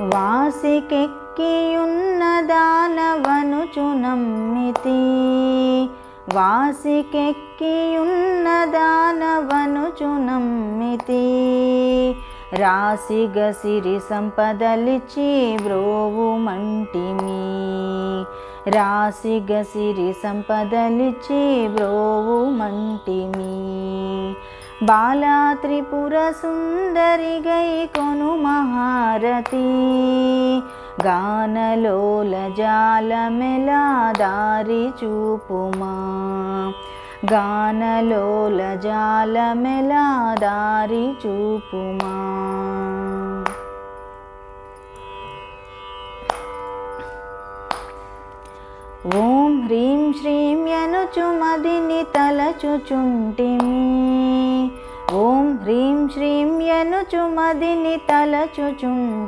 వాసికెక్కియున్న దానవనుచు నమ్మితి వాసికెక్కియున్న దానవనుచు నమ్మితి రాశిగ సిరి సంపదలిచ్చి బ్రోవుమంటిమి రాశిగ సిరి సంపదలిచ్చి బ్రోవుమంటిమి బాలా త్రిపుర సుందరి గై కొను మహారతి గానలోల జాలమెలా దారి చూపుమా గానలోల జాలమెలా దారి చూపుమా ఓం హ్రీం శ్రీం యనుచు మదిని తలచుచుంటిమి ఓం హ్రీం శ్రీం యనుచు మదిని తలచుచుంటిమి